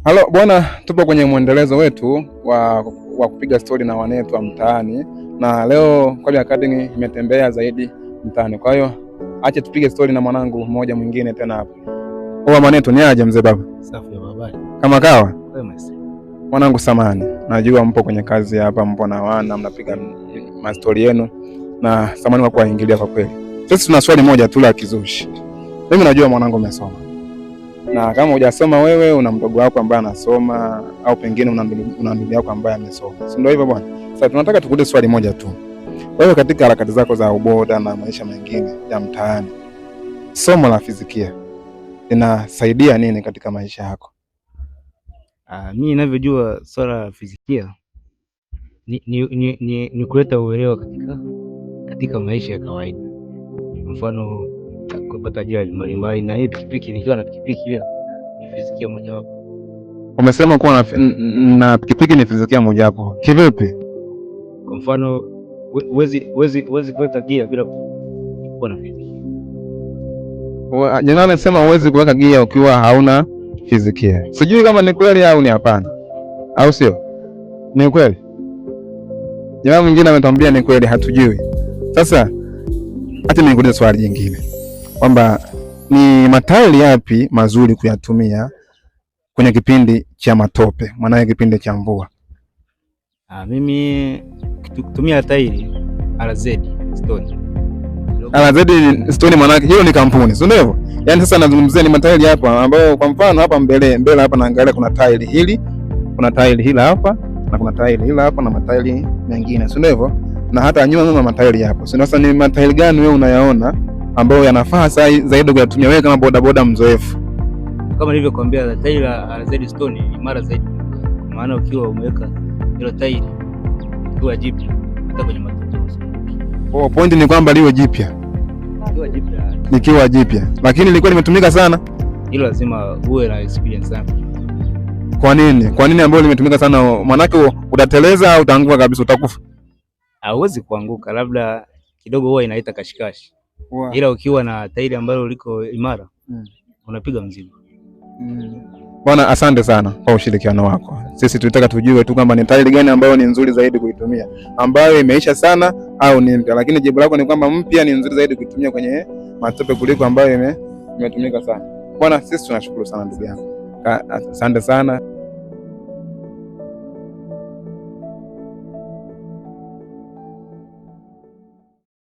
Halo bwana, tupo kwenye mwendelezo wetu wa kupiga stori na wanetu wa mtaani, na leo Kweli Academy imetembea zaidi mtaani. Kwa hiyo acha tupige stori na mwanangu mmoja mwingine tena hapa. Oa mwanetu, ni aje mzee baba? Safi ya baba. Kama kawa? Mwanangu samani, najua mpo kwenye kazi hapa, mpo na wana mnapiga mastori yenu, na samani kwa kuingilia kwa kweli. Sisi tuna swali moja tu la kizushi. Mimi najua mwanangu umesoma, na kama hujasoma wewe una mdogo wako ambaye anasoma, au pengine una ndugu yako ambaye amesoma, si ndio hivyo bwana? Sasa tunataka tukuulize swali moja tu. Wewe katika harakati zako za uboda na maisha mengine ya mtaani, somo la fizikia linasaidia nini katika maisha yako? Mimi ninavyojua swala la fizikia ni kuleta uelewa katika maisha ya kawaida. Mfano kupata ajali mbalimbali, na hii pikipiki, nikiwa na pikipiki pia ni fizikia mojawapo. Umesema kuwa na pikipiki ni fizikia mojawapo, kivipi? Kwa mfano huwezi kuweka gia bila kuwa na fizikia. Jana anasema huwezi kuweka gia ukiwa hauna fizikia. Sijui kama ni kweli au ni hapana, au sio? Ni kweli? Jamaa mwingine ametuambia ni kweli, hatujui. Sasa acha nikuulize swali jingine, kwamba ni matairi yapi mazuri kuyatumia kwenye kipindi cha matope, maana kipindi cha mvua? Mimi kutumia tairi RZ Stone. RZ Stone maana hiyo ni kampuni, si ndivyo? Yaani sasa nazungumzia ni matairi hapa ambayo kwa mfano hapa mbele hapa naangalia kuna tairi hili, kuna tairi hili hapa, na kuna tairi hili hapa na matairi mengine, si ndivyo? Na hata nyuma mama matairi hapo. Sasa ni matairi gani wewe unayaona ambayo yanafaa zaidi kuyatumia wewe kama bodaboda mzoefu? Kama nilivyokuambia, tairi la RZ Stone ni imara zaidi, kwa maana ukiwa umeweka hilo tairi ikiwa jipya hata kwenye matope. Point ni kwamba liwe jipya. Likiwa jipya. Lakini lilikuwa limetumika sana. Hilo lazima uwe na experience sana. Kwa nini? Kwa nini ambalo limetumika sana? Manake utateleza au utaanguka kabisa, utakufa? Hauwezi kuanguka, labda kidogo huwa inaita kashikashi. Ila ukiwa na tairi ambalo liko imara, unapiga mzigo. Bwana, asante sana kwa ushirikiano wako. Sisi tulitaka tujue tu kwamba ni tairi gani ambayo ni nzuri zaidi kuitumia, ambayo imeisha sana au ni mpya, lakini jibu lako ni kwamba mpya ni nzuri zaidi kuitumia kwenye matope kuliko ambayo imetumika sana. Bwana, sisi tunashukuru sana ndugu yangu. Asante sana.